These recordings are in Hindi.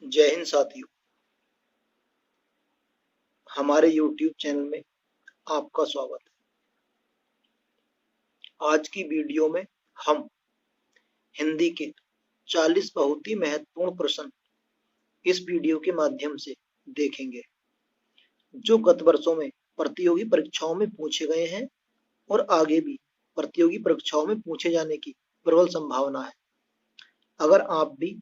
जय हिंद साथियों, हमारे YouTube चैनल में आपका स्वागत है। आज की वीडियो में हम हिंदी के 40 बहुत ही महत्वपूर्ण प्रश्न इस वीडियो के माध्यम से देखेंगे, जो गत वर्षों में प्रतियोगी परीक्षाओं में पूछे गए हैं और आगे भी प्रतियोगी परीक्षाओं में पूछे जाने की प्रबल संभावना है। अगर आप भी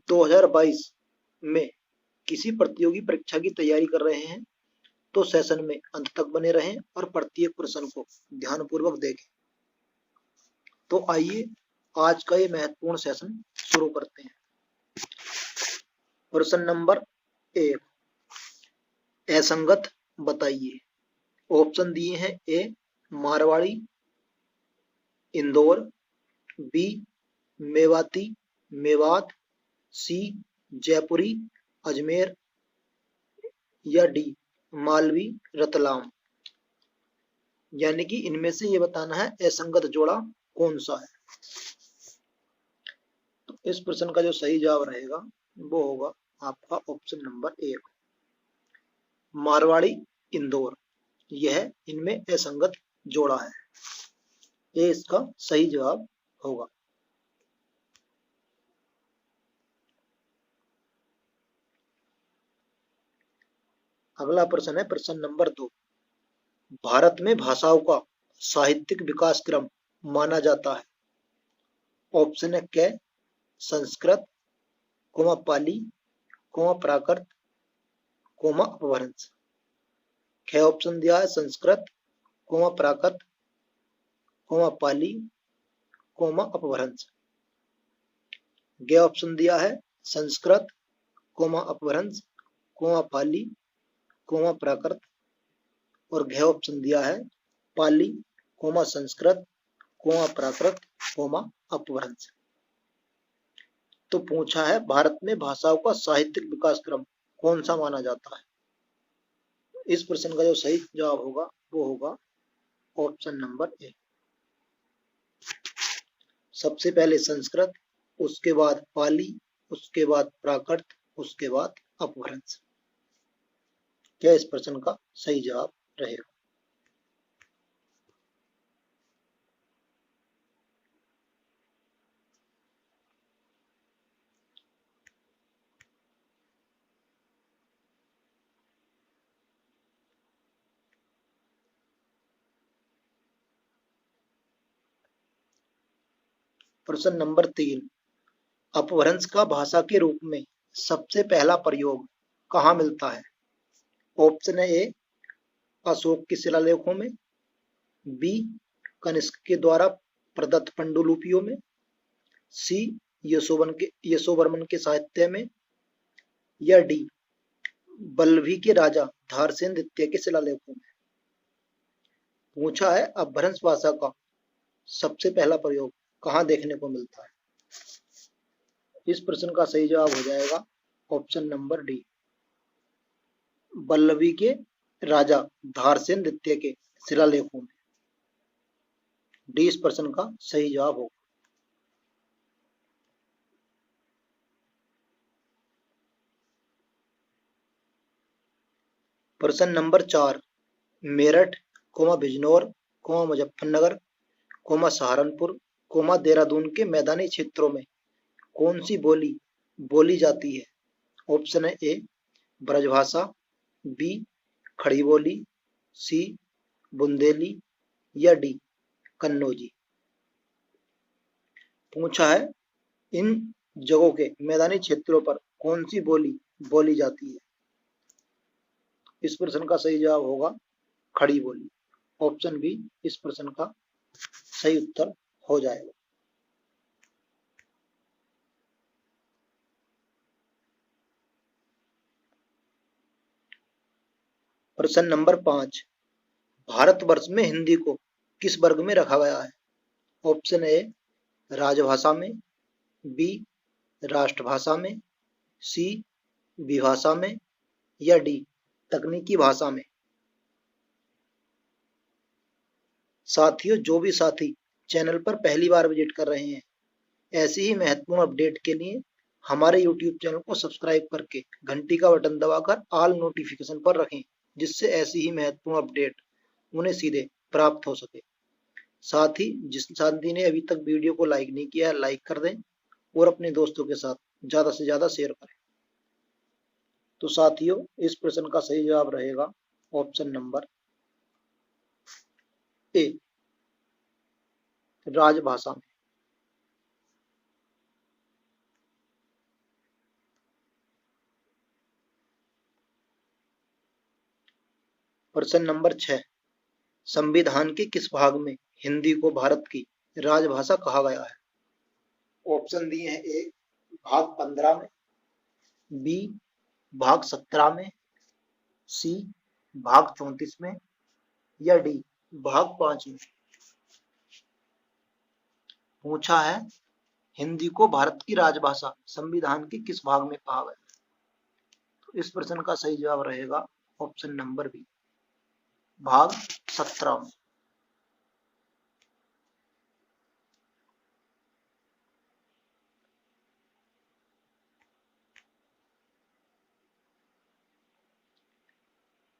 2022 में किसी प्रतियोगी परीक्षा की तैयारी कर रहे हैं तो सेशन में अंत तक बने रहें और प्रत्येक प्रश्न को ध्यानपूर्वक देखें। तो आइए आज का ये महत्वपूर्ण सेशन शुरू करते हैं। प्रश्न नंबर 1, असंगत बताइए। ऑप्शन दिए हैं: ए मारवाड़ी, इंदौर, बी मेवाती मेवात, सी जयपुरी अजमेर या डी मालवी रतलाम। यानी कि इनमें से ये बताना है असंगत जोड़ा कौन सा है। तो इस प्रश्न का जो सही जवाब रहेगा वो होगा आपका ऑप्शन नंबर 1, मारवाड़ी इंदौर। यह इनमें असंगत जोड़ा है। ये इसका सही जवाब होगा। अगला प्रश्न है प्रश्न नंबर 2, भारत में भाषाओं का साहित्यिक विकास क्रम माना जाता है। ऑप्शन है क संस्कृत, पाली, प्राकृत, अपभ्रंश। ख ऑप्शन दिया है संस्कृत, प्राकृत, पाली, अपभ्रंश। ग ऑप्शन दिया है संस्कृत, अपभ्रंश, पाली, प्राकृत, और घ ऑप्शन दिया है पाली, संस्कृत, प्राकृत, अपभ्रंश। तो पूछा है भारत में भाषाओं का साहित्यिक विकास क्रम कौन सा माना जाता है। इस प्रश्न का जो सही जवाब होगा वो होगा ऑप्शन नंबर ए। सबसे पहले संस्कृत, उसके बाद पाली, उसके बाद प्राकृत, उसके बाद अपभ्रंश। क्या इस प्रश्न का सही जवाब रहेगा? प्रश्न नंबर 3, अपभ्रंश का भाषा के रूप में सबसे पहला प्रयोग कहाँ मिलता है। ऑप्शन है ए अशोक के शिलालेखों में, बी कनिष्क के द्वारा प्रदत्त पांडुलिपियों में, सी यशोवर्मन के साहित्य में, या डी बल्लभी के राजा धारसेन द्वितीय के शिलालेखों में। पूछा है अपभ्रंश भाषा का सबसे पहला प्रयोग कहाँ देखने को मिलता है। इस प्रश्न का सही जवाब हो जाएगा ऑप्शन नंबर डी, बल्लभी के राजा धारसेन द्वितीय के शिलालेखों में। डी इस प्रश्न का सही जवाब होगा। प्रश्न नंबर 4, मेरठ, बिजनौर, मुजफ्फरनगर, सहारनपुर, देहरादून के मैदानी क्षेत्रों में कौन सी बोली बोली जाती है। ऑप्शन है ए ब्रजभाषा, बी खड़ी बोली, सी बुंदेली, या डी कन्नौजी। पूछा है इन जगहों के मैदानी क्षेत्रों पर कौन सी बोली बोली जाती है। इस प्रश्न का सही जवाब होगा खड़ी बोली। ऑप्शन बी इस प्रश्न का सही उत्तर हो जाएगा। प्रश्न नंबर 5, भारतवर्ष में हिंदी को किस वर्ग में रखा गया है। ऑप्शन ए राजभाषा में, बी राष्ट्रभाषा में, सी विभाषा में, या डी तकनीकी भाषा में। साथियों, जो भी साथी चैनल पर पहली बार विजिट कर रहे हैं, ऐसी ही महत्वपूर्ण अपडेट के लिए हमारे YouTube चैनल को सब्सक्राइब करके घंटी का बटन दबाकर ऑल नोटिफिकेशन पर रखें, जिससे ऐसी ही महत्वपूर्ण अपडेट उन्हें सीधे प्राप्त हो सके। साथ ही जिस साथी ने अभी तक वीडियो को लाइक नहीं किया है, लाइक कर दें और अपने दोस्तों के साथ ज्यादा से ज्यादा शेयर करें। तो साथियों, इस प्रश्न का सही जवाब रहेगा ऑप्शन नंबर ए, राजभाषा में। प्रश्न नंबर 6, संविधान के किस भाग में हिंदी को भारत की राजभाषा कहा गया है? ऑप्शन दिए हैं, ए भाग 15 में, बी भाग 17 में, सी भाग 34 में, या डी भाग 5 में। पूछा है हिंदी को भारत की राजभाषा संविधान के किस भाग में कहा गया है? तो इस प्रश्न का सही जवाब रहेगा ऑप्शन नंबर बी, भाग 17 में।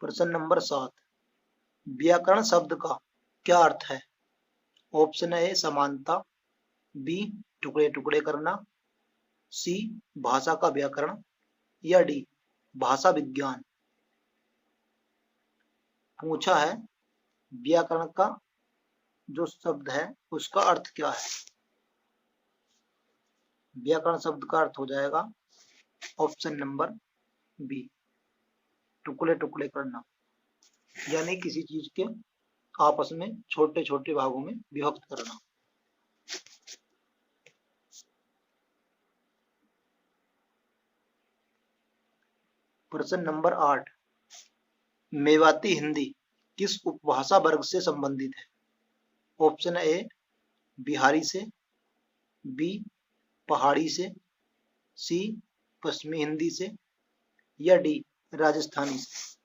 प्रश्न नंबर 7, व्याकरण शब्द का क्या अर्थ है? ऑप्शन ए समानता, बी टुकड़े टुकड़े करना, सी भाषा का व्याकरण, या डी भाषा विज्ञान। पूछा है व्याकरण का जो शब्द है उसका अर्थ क्या है? व्याकरण शब्द का अर्थ हो जाएगा ऑप्शन नंबर बी, टुकड़े टुकड़े करना, यानी किसी चीज के आपस में छोटे छोटे भागों में विभक्त करना। प्रश्न नंबर 8, मेवाती हिंदी किस उपभाषा वर्ग से संबंधित है? ऑप्शन ए बिहारी से, बी पहाड़ी से, सी पश्चिमी हिंदी से, या डी राजस्थानी से।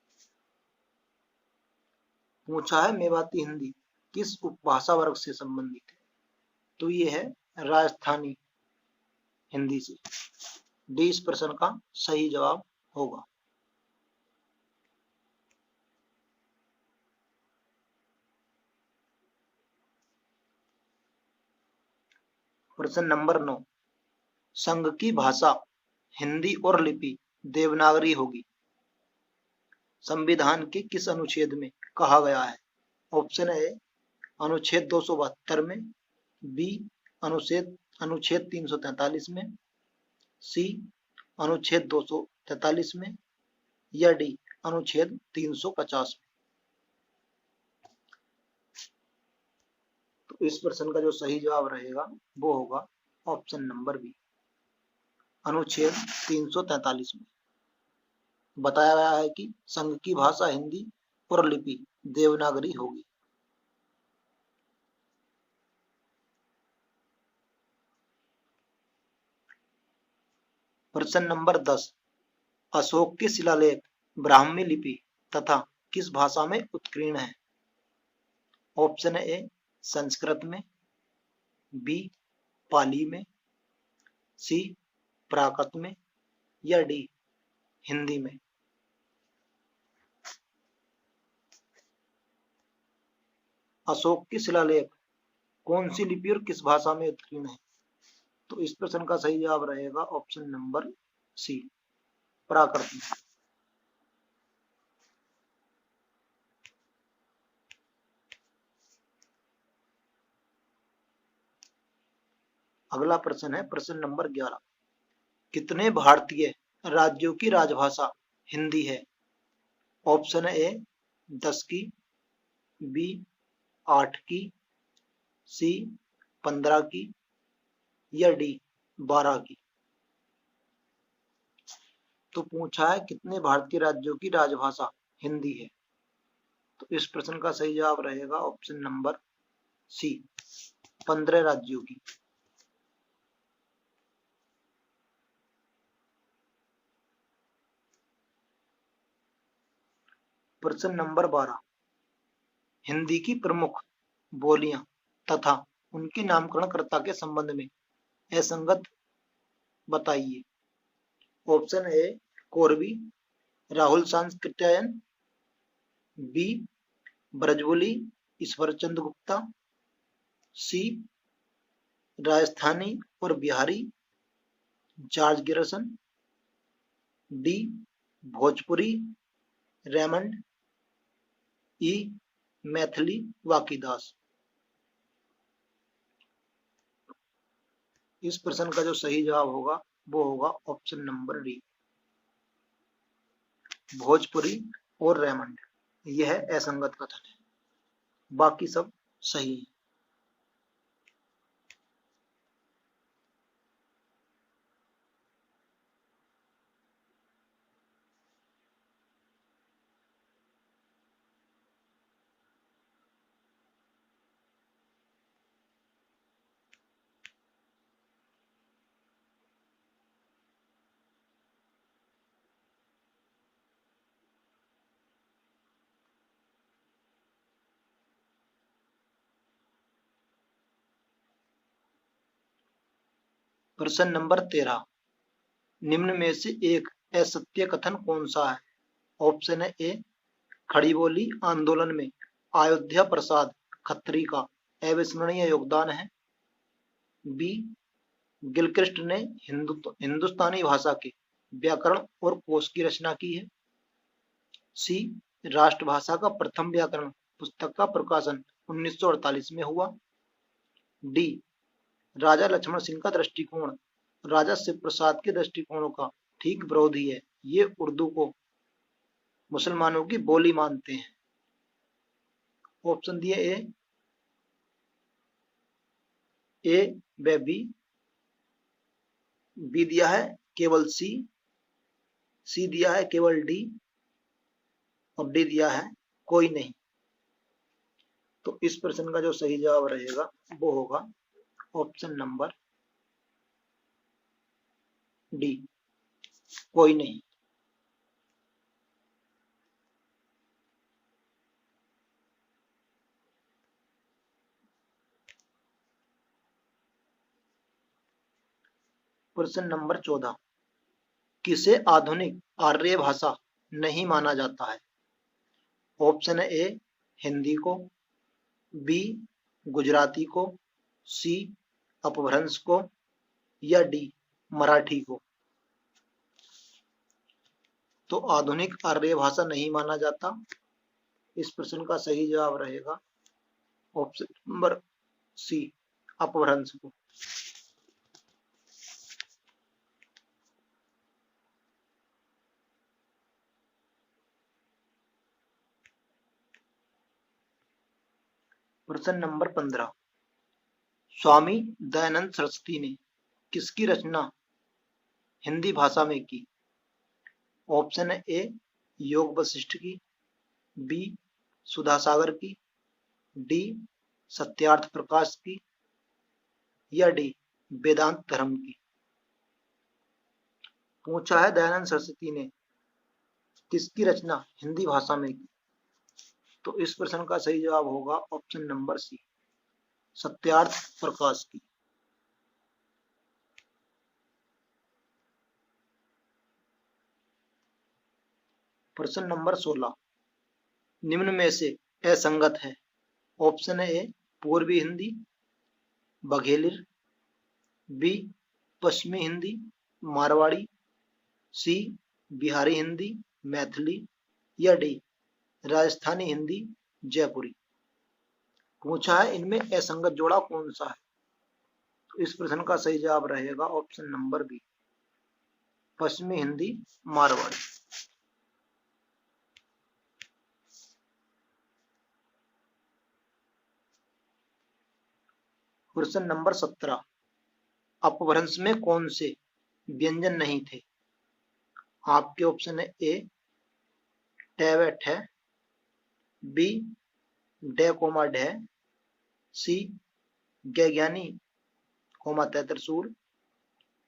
पूछा है मेवाती हिंदी किस उपभाषा वर्ग से संबंधित है? तो ये है राजस्थानी हिंदी से। डी इस प्रश्न का सही जवाब होगा। प्रश्न नंबर 9, संघ की भाषा हिंदी और लिपि देवनागरी होगी, संविधान के किस अनुच्छेद में कहा गया है? ऑप्शन ए अनुच्छेद 272 में, बी अनुच्छेद 343 में, सी अनुच्छेद 243 में, या डी अनुच्छेद 350 में। तो इस प्रश्न का जो सही जवाब रहेगा वो होगा ऑप्शन नंबर बी, अनुच्छेद 343 में बताया गया है कि संघ की भाषा हिंदी और लिपि देवनागरी होगी। प्रश्न नंबर 10, अशोक के शिलालेख ब्राह्मी लिपि तथा किस भाषा में उत्कीर्ण है? ऑप्शन ए संस्कृत में, बी पाली में, सी प्राकृत में, या डी हिंदी में। अशोक के शिलालेख कौन सी लिपि और किस भाषा में उत्कीर्ण है? तो इस प्रश्न का सही जवाब रहेगा ऑप्शन नंबर सी, प्राकृत में। अगला प्रश्न है प्रश्न नंबर 11, कितने भारतीय राज्यों की राजभाषा हिंदी है? ऑप्शन ए 10 की, बी 8 की, सी 15 की, या डी 12 की। तो पूछा है कितने भारतीय राज्यों की राजभाषा हिंदी है? तो इस प्रश्न का सही जवाब रहेगा ऑप्शन नंबर सी, 15 राज्यों की। प्रश्न नंबर 12, हिंदी की प्रमुख बोलियां तथा उनके नामकरणकर्ता के संबंध में असंगत बताइए। ऑप्शन ए कोरबी, राहुल सांकृत्यायन, बी ब्रजबुली ईश्वरचंद्र गुप्ता, सी राजस्थानी और Bihari George Grierson, D Bhojpuri Raymond, E Maithili वाकीदास। इस प्रश्न का जो सही जवाब होगा वो होगा ऑप्शन नंबर डी, भोजपुरी और रेमंड। यह असंगत कथन है, बाकी सब सही है। प्रश्न नंबर 13, निम्न में से एक असत्य कथन कौन सा है? ऑप्शन है ए खड़ी बोली आंदोलन में अयोध्या प्रसाद खत्री का अविस्मरणीय योगदान है, बी गिलक्रिस्ट ने हिंदुस्तानी भाषा के व्याकरण और कोश की रचना की है, सी राष्ट्रभाषा का प्रथम व्याकरण पुस्तक का प्रकाशन 1948 में हुआ, डी राजा लक्ष्मण सिंह का दृष्टिकोण राजा शिव प्रसाद के दृष्टिकोणों का ठीक विरोधी है, ये उर्दू को मुसलमानों की बोली मानते हैं। ऑप्शन दिए ए व बी दिया है केवल सी दिया है केवल डी और डी दिया है कोई नहीं। तो इस प्रश्न का जो सही जवाब रहेगा वो होगा ऑप्शन नंबर डी, कोई नहीं। प्रश्न नंबर 14, किसे आधुनिक आर्य भाषा नहीं माना जाता है? ऑप्शन है ए हिंदी को, बी गुजराती को, सी अपभ्रंश को या डी मराठी को। तो आधुनिक आर्य भाषा नहीं माना जाता, इस प्रश्न का सही जवाब रहेगा ऑप्शन नंबर सी अपभ्रंश को। प्रश्न नंबर 15, स्वामी दयानंद सरस्वती ने किसकी रचना हिंदी भाषा में की? ऑप्शन है ए योग वशिष्ठ की, बी सुधासागर की, डी सत्यार्थ प्रकाश की या डी वेदांत धर्म की। पूछा है दयानंद सरस्वती ने किसकी रचना हिंदी भाषा में की, तो इस प्रश्न का सही जवाब होगा option number C Satyarth Prakash की। प्रश्न नंबर 16, निम्न में से असंगत है। ऑप्शन है ए पूर्वी हिंदी बघेलिर, बी पश्चिमी हिंदी मारवाड़ी, सी बिहारी हिंदी मैथिली या डी राजस्थानी हिंदी जयपुरी। पूछा है इनमें असंगत जोड़ा कौन सा है, तो इस प्रश्न का सही जवाब रहेगा ऑप्शन नंबर बी पश्चिमी हिंदी मारवाड़ी। प्रश्न नंबर 17, अपभ्रंश में कौन से व्यंजन नहीं थे? आपके ऑप्शन है ए ट व ठ, बी डे कोमा ढ, सी ज्ञानी कोमा त्रिशूल,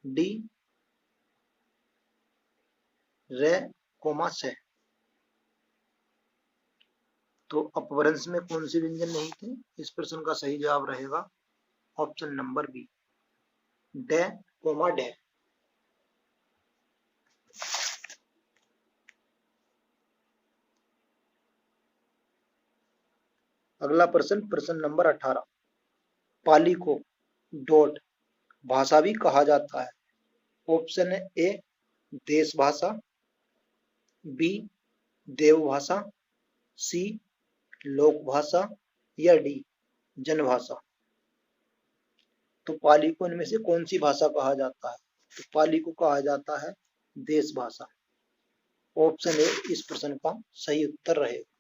डी रे कोमा से। तो अपभ्रंश में कौन से व्यंजन नहीं थे? इस प्रश्न का सही जवाब रहेगा ऑप्शन नंबर बी डे कोमा डे। अगला प्रश्न, प्रश्न नंबर 18। पाली को डॉट भाषा भी कहा जाता है। ऑप्शन है ए देश भाषा, बी देवभाषा, सी लोक भाषा या डी जनभाषा। तो पाली को इनमें से कौन सी भाषा कहा जाता है? तो पाली को कहा जाता है देश भाषा। ऑप्शन ए इस प्रश्न का सही उत्तर रहेगा।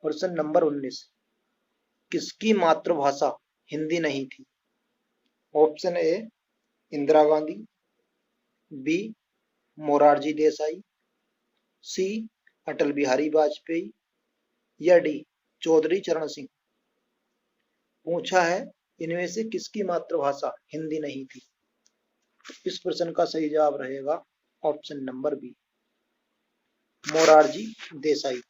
प्रश्न नंबर 19। किसकी मातृभाषा हिंदी नहीं थी? Option A Indira Gandhi, B Morarji Desai, C Atal Bihari Vajpayee या डी चौधरी चरण सिंह। पूछा है इनमें से किसकी मातृभाषा हिंदी नहीं थी? इस प्रश्न का सही जवाब रहेगा option number B Morarji Desai.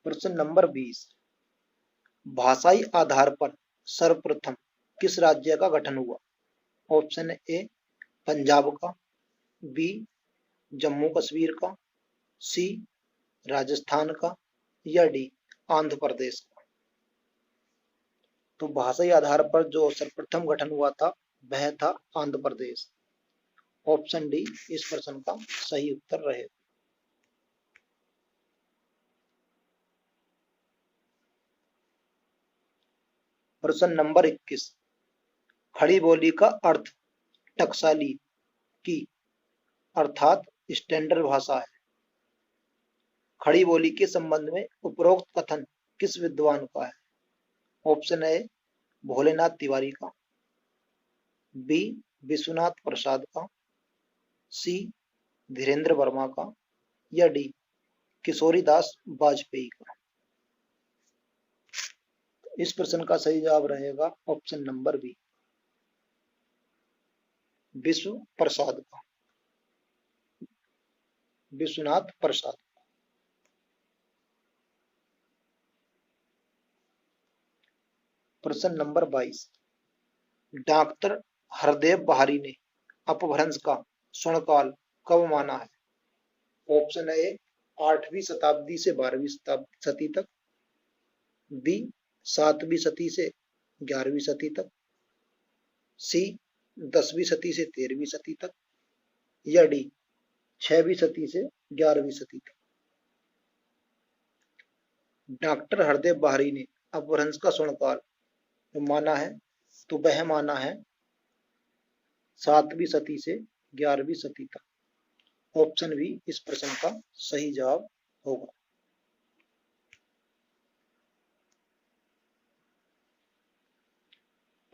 प्रश्न नंबर 20। भाषाई आधार पर सर्वप्रथम किस राज्य का गठन हुआ? ऑप्शन ए पंजाब का, बी जम्मू कश्मीर का, सी राजस्थान का या डी आंध्र प्रदेश का। तो भाषाई आधार पर जो सर्वप्रथम गठन हुआ था वह था आंध्र प्रदेश। ऑप्शन डी इस प्रश्न का सही उत्तर रहेगा। प्रश्न नंबर 21। खड़ी बोली का अर्थ टकसाली की अर्थात स्टैंडर्ड भाषा है। खड़ी बोली के संबंध में उपरोक्त कथन किस विद्वान का है? ऑप्शन ए भोलेनाथ तिवारी का, बी विश्वनाथ प्रसाद का, सी धीरेन्द्र वर्मा का या डी किशोरीदास वाजपेयी का। इस प्रश्न का सही जवाब रहेगा ऑप्शन नंबर बी विश्व प्रसाद का, विश्वनाथ प्रसाद। प्रश्न नंबर 22। डॉक्टर हरदेव बहारी ने अपभ्रंश का स्वर्णकाल कब माना है? ऑप्शन ए 8वीं शताब्दी से 12वीं सदी तक, बी 7वीं सदी से 11वीं सदी तक, सी 10वीं सदी से 13वीं सदी तक या डी 6वीं सदी से 11वीं सदी तक। डॉक्टर हरदेव बहारी ने अपभ्रंश का स्वर्णकाल माना है तो वह माना है 7वीं सदी से 11वीं सदी तक। ऑप्शन बी इस प्रश्न का सही जवाब होगा।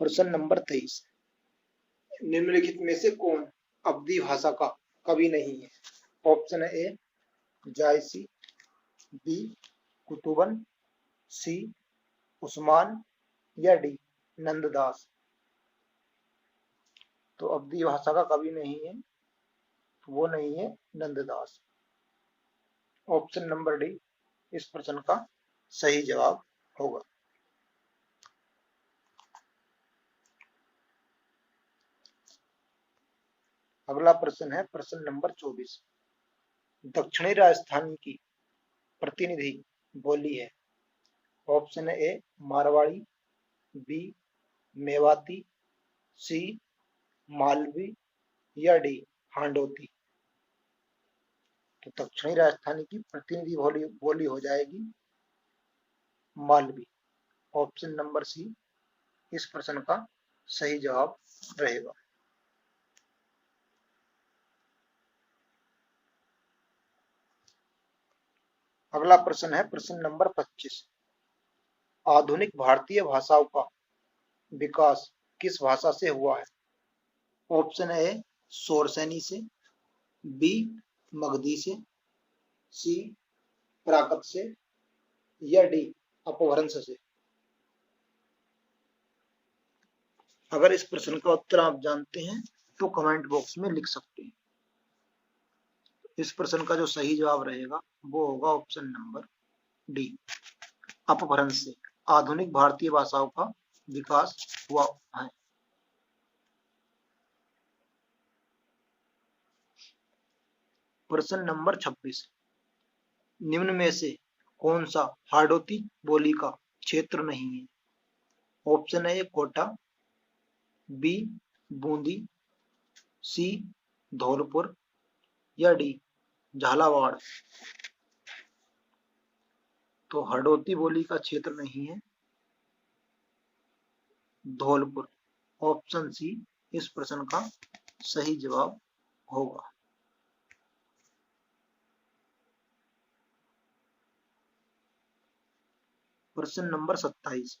प्रश्न नंबर 23। निम्नलिखित में से कौन अवधी भाषा का कवि नहीं है? ऑप्शन ए जायसी, बी कुतुबन, सी उस्मान या डी नंददास। तो अवधी भाषा का कवि नहीं है, वो नहीं है नंददास। ऑप्शन नंबर डी इस प्रश्न का सही जवाब होगा। अगला प्रश्न है प्रश्न नंबर 24। दक्षिणी राजस्थान की प्रतिनिधि बोली है। Option A Marwari, B Mewati, C Malvi या डी हांडोती। तो दक्षिणी राजस्थानी की प्रतिनिधि बोली हो जाएगी मालवी। ऑप्शन नंबर सी इस प्रश्न का सही जवाब रहेगा। अगला प्रश्न है प्रश्न नंबर 25। आधुनिक भारतीय भाषाओं का विकास किस भाषा से हुआ है? ऑप्शन ए शौरसेनी से, बी मगधी से, सी प्राकृत से या डी अपभ्रंश से। अगर इस प्रश्न का उत्तर आप जानते हैं तो कमेंट बॉक्स में लिख सकते हैं। इस प्रश्न का जो सही जवाब रहेगा वो होगा ऑप्शन नंबर डी अपभ्रंश से आधुनिक भारतीय भाषाओं का विकास हुआ है। प्रश्न नंबर 26, निम्न में से कौन सा हाड़ौती बोली का क्षेत्र नहीं है? ऑप्शन है कोटा, बी बूंदी, सी धौलपुर या डी झालावाड़। तो हाड़ौती बोली का क्षेत्र नहीं है धौलपुर। ऑप्शन सी इस प्रश्न का सही जवाब होगा। प्रश्न नंबर 27,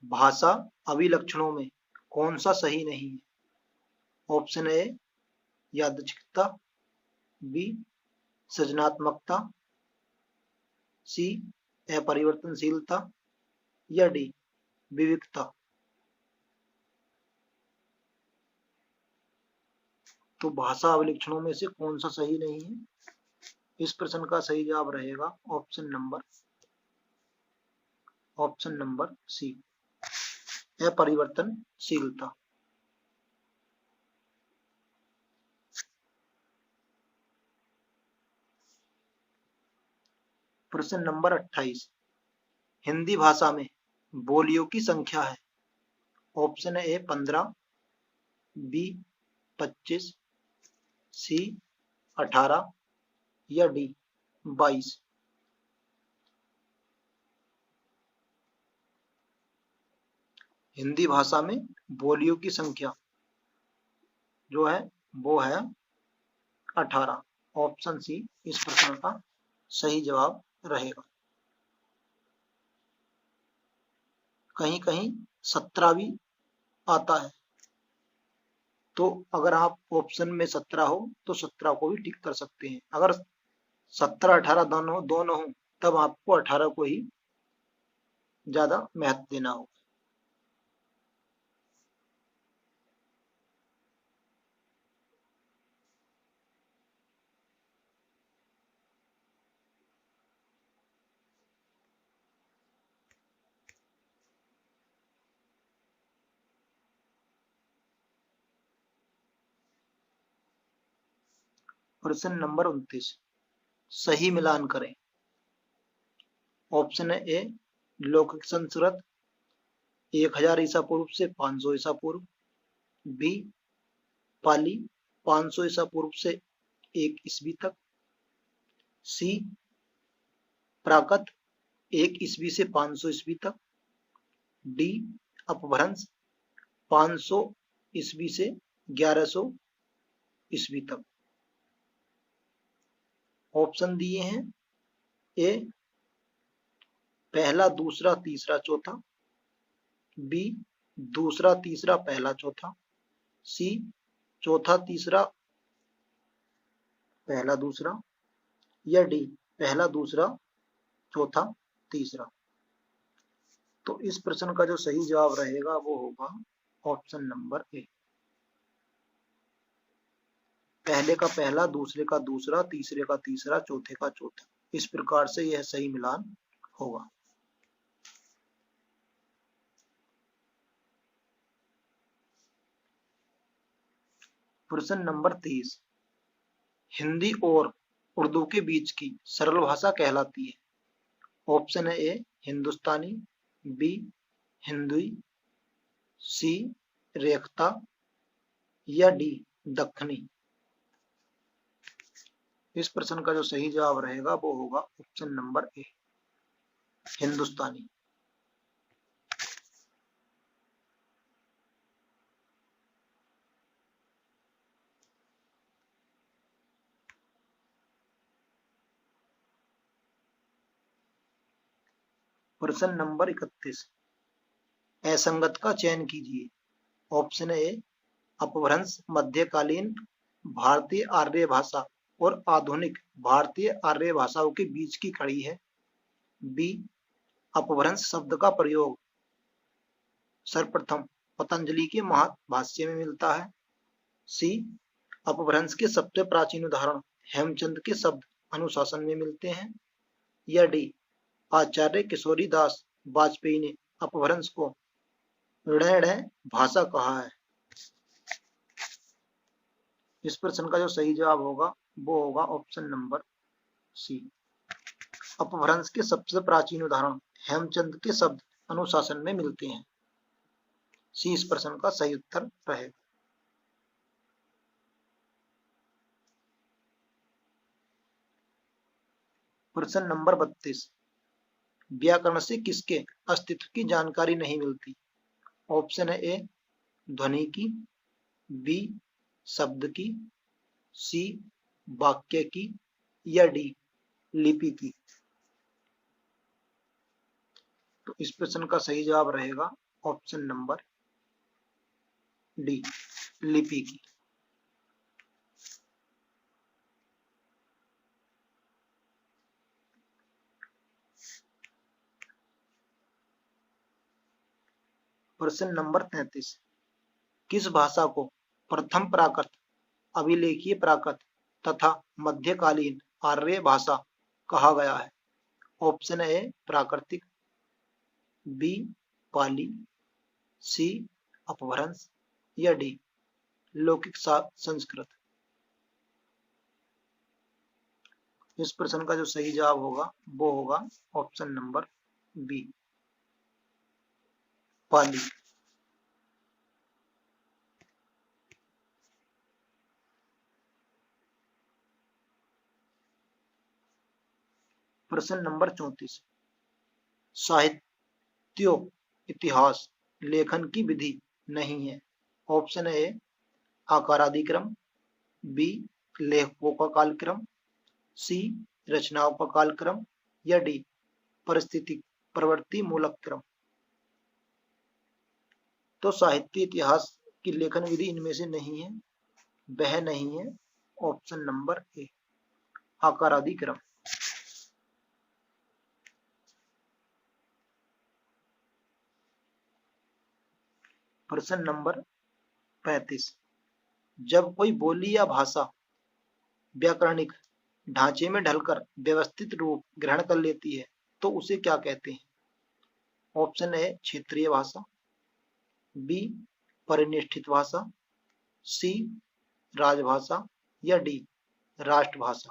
भाषा अभिलक्षणों में कौन सा सही नहीं है? ऑप्शन ए यादृच्छिकता, बी सृजनात्मकता, सी अपरिवर्तनशीलता या डी विविधता। तो भाषा अभिलक्षणों में से कौन सा सही नहीं है? इस प्रश्न का सही जवाब रहेगा ऑप्शन नंबर सी अपरिवर्तनशीलता। प्रश्न नंबर 28, हिंदी भाषा में बोलियों की संख्या है? ऑप्शन ए 15, बी 25, सी 18 या डी 22। हिंदी भाषा में बोलियों की संख्या जो है वो है 18। ऑप्शन सी इस प्रश्न का सही जवाब रहेगा। कहीं कहीं 17 भी आता है, तो अगर आप ऑप्शन में 17 हो तो 17 को भी टिक कर सकते हैं। अगर 17 18 दोनों हो तब आपको 18 को ही ज्यादा महत्व देना होगा। प्रश्न नंबर 29, सही मिलान करें। ऑप्शन है ए लौकिक संस्कृत 1000 ईसा पूर्व से 500 ईसा पूर्व, बी पाली 500 ईसा पूर्व से 1 ईस्वी तक, सी प्राकृत 1 ईस्वी से 500 ईस्वी तक, डी अपभ्रंश 500 ईस्वी से 1100 ईस्वी तक। ऑप्शन दिए हैं ए पहला दूसरा तीसरा चौथा, बी दूसरा तीसरा पहला चौथा, सी चौथा तीसरा पहला दूसरा या डी पहला दूसरा चौथा तीसरा। तो इस प्रश्न का जो सही जवाब रहेगा वो होगा ऑप्शन नंबर ए, पहले का पहला दूसरे का दूसरा तीसरे का तीसरा चौथे का चौथा। इस प्रकार से यह सही मिलान होगा। प्रश्न नंबर 30, हिंदी और उर्दू के बीच की सरल भाषा कहलाती है? ऑप्शन है ए हिंदुस्तानी, बी हिंदुई, सी रेखता या डी दक्खनी। इस प्रश्न का जो सही जवाब रहेगा वो होगा ऑप्शन नंबर ए हिंदुस्तानी। प्रश्न नंबर 31, असंगत का चयन कीजिए। ऑप्शन ए अपभ्रंश मध्यकालीन भारतीय आर्य भाषा और आधुनिक भारतीय आर्य भाषाओं के बीच की कड़ी है, बी अपभ्रंश शब्द का प्रयोग सर्वप्रथम पतंजलि के महाभाष्य में मिलता है, सी अपभ्रंश के सबसे प्राचीन उदाहरण हेमचंद के शब्द अनुशासन में मिलते हैं, या डी आचार्य किशोरी दास वाजपेयी ने अपभ्रंश को ऋण भाषा कहा है। इस प्रश्न का जो सही जवाब होगा वो होगा ऑप्शन नंबर सी। अपभ्रंश के सबसे प्राचीन उदाहरण हेमचंद के शब्द अनुशासन में मिलते हैं। सी इस प्रश्न का सही उत्तर रहेगा। प्रश्न नंबर 32, व्याकरण से किसके अस्तित्व की जानकारी नहीं मिलती? ऑप्शन है ए ध्वनि की, बी शब्द की, सी वाक्य की, या डी लिपि की। तो इस प्रश्न का सही जवाब रहेगा ऑप्शन नंबर डी लिपि की। प्रश्न नंबर 33, किस भाषा को प्रथम प्राकृत, अभिलेखीय प्राकृत तथा मध्यकालीन आर्य भाषा कहा गया है? ऑप्शन ए प्राकृतिक, बी पाली, सी अपभ्रंश, या डी लौकिक संस्कृत। इस प्रश्न का जो सही जवाब होगा वो होगा ऑप्शन नंबर बी पाली। प्रश्न नंबर 34, साहित्यो इतिहास लेखन की विधि नहीं है। ऑप्शन ए आकारादिक्रम, बी लेखकों का कालक्रम, सी रचनाओं का कालक्रम, या डी परिस्थिति प्रवृत्ति मूलक क्रम। तो साहित्य इतिहास की लेखन विधि इनमें से नहीं है, वह नहीं है ऑप्शन नंबर ए आकारादिक्रम। प्रश्न नंबर 35, जब कोई बोली या भाषा व्याकरणिक ढांचे में ढलकर व्यवस्थित रूप ग्रहण कर लेती है तो उसे क्या कहते हैं? ऑप्शन ए क्षेत्रीय भाषा, बी परिनिष्ठित भाषा, सी राजभाषा, या डी राष्ट्रभाषा।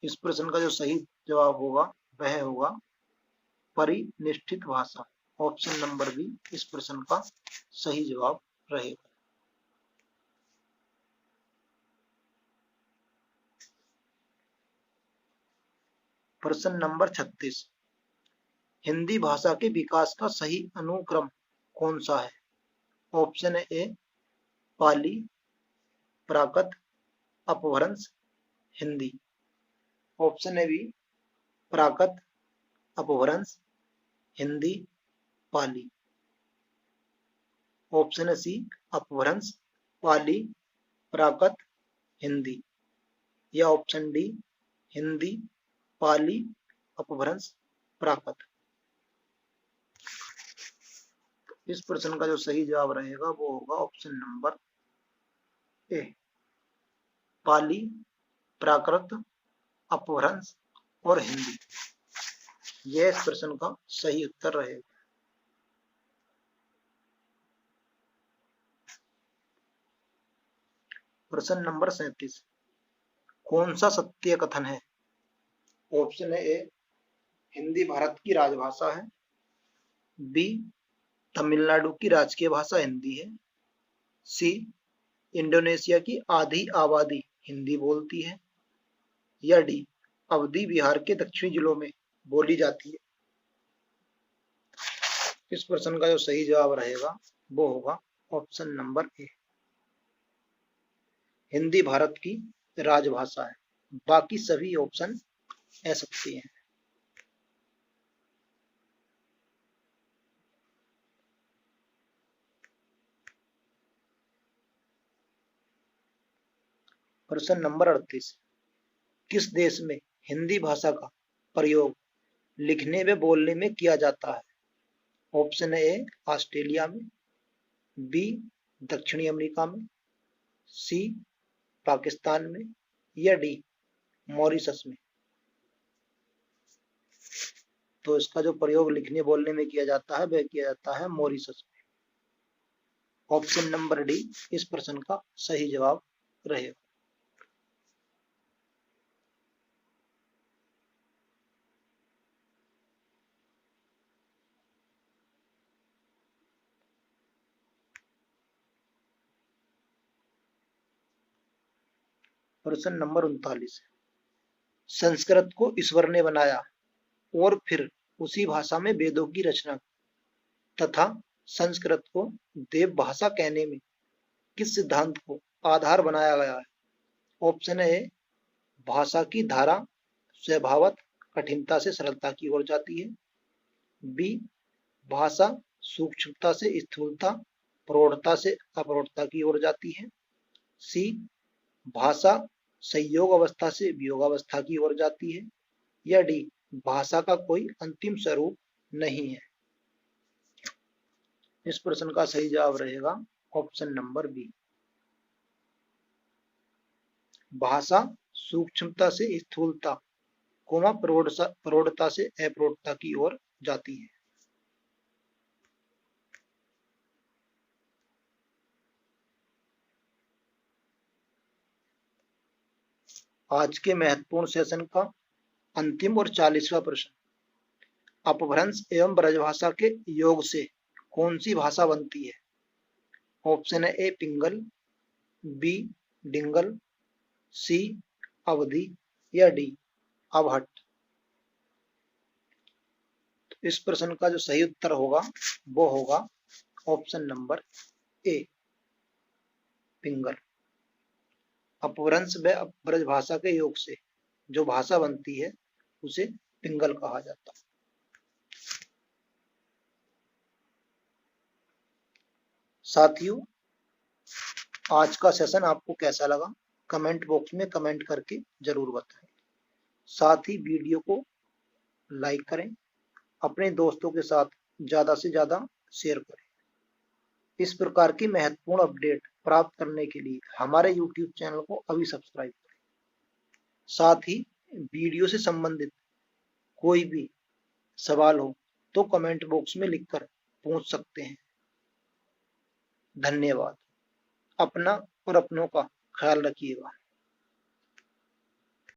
इस प्रश्न का जो सही जवाब होगा वह होगा परिनिष्ठित भाषा। ऑप्शन नंबर बी इस प्रश्न का सही जवाब रहेगा। प्रश्न नंबर 36, हिंदी भाषा के विकास का सही अनुक्रम कौन सा है? ऑप्शन ए पाली, प्राकृत, अपभ्रंश, हिंदी। ऑप्शन ए बी प्राकृत, अपभ्रंश, हिंदी, पाली। ऑप्शन सी अपभ्रंश, पाली, प्राकृत, हिंदी, या ऑप्शन डी हिंदी, पाली, अपभ्रंश, प्राकृत। इस प्रश्न का जो सही जवाब रहेगा वो होगा ऑप्शन नंबर ए पाली, प्राकृत, अपभ्रंश और हिंदी। यह इस प्रश्न का सही उत्तर रहेगा। प्रश्न नंबर 37, कौन सा सत्य कथन है? ऑप्शन ए हिंदी भारत की राजभाषा है, बी तमिलनाडु की राजकीय भाषा हिंदी है, सी इंडोनेशिया की आधी आबादी हिंदी बोलती है, या डी अवधी बिहार के दक्षिणी जिलों में बोली जाती है। इस प्रश्न का जो सही जवाब रहेगा वो होगा option number A Hindi Bharat की राजभाषा है। बाकी सभी ऑप्शन असत्य हैं। प्रश्न नंबर 38, किस देश में हिंदी भाषा का प्रयोग लिखने व बोलने में किया जाता है? ऑप्शन ए ऑस्ट्रेलिया में, बी दक्षिणी अमेरिका में, सी पाकिस्तान में, या डी मॉरिशस में। तो इसका जो प्रयोग लिखने बोलने में किया जाता है वह किया जाता है मॉरिशस में। ऑप्शन नंबर डी इस प्रश्न का सही जवाब रहेगा। प्रश्न नंबर 39, संस्कृत को ईश्वर ने बनाया और फिर उसी भाषा में वेदों की रचना तथा संस्कृत को देव भाषा कहने में किस सिद्धांत को आधार बनाया गया है? ऑप्शन ए, भाषा की धारा स्वभावत कठिनता से सरलता की ओर जाती है। बी, भाषा सूक्ष्मता से स्थूलता, प्रौढ़ता से अप्रौढ़ता की ओर जाती है। सी, भाषा संयोग अवस्था से वियोग अवस्था की ओर जाती है। या डी, भाषा का कोई अंतिम स्वरूप नहीं है। इस प्रश्न का सही जवाब रहेगा ऑप्शन नंबर बी, भाषा सूक्ष्मता से स्थूलता, प्रौढ़ता से अप्रौढ़ता की ओर जाती है। आज के महत्वपूर्ण सेशन का अंतिम और 40वां प्रश्न, अपभ्रंश एवं ब्रजभाषा के योग से कौन सी भाषा बनती है? ऑप्शन है ए, पिंगल, बी, डिंगल, सी, अवधी या डी, अवहट। तो इस प्रश्न का जो सही उत्तर होगा वो होगा ऑप्शन नंबर ए, पिंगल। अपभ्रंश व ब्रजभाषा के योग से जो भाषा बनती है उसे पिंगल कहा जाता है। साथियों, आज का सेशन आपको कैसा लगा कमेंट बॉक्स में कमेंट करके जरूर बताएं। साथ ही वीडियो को लाइक करें, अपने दोस्तों के साथ ज्यादा से ज्यादा शेयर करें। इस प्रकार की महत्वपूर्ण अपडेट प्राप्त करने के लिए हमारे YouTube चैनल को अभी सब्सक्राइब करें। साथ ही वीडियो से संबंधित कोई भी सवाल हो तो कमेंट बॉक्स में लिखकर पूछ सकते हैं। धन्यवाद। अपना और अपनों का ख्याल रखिएगा।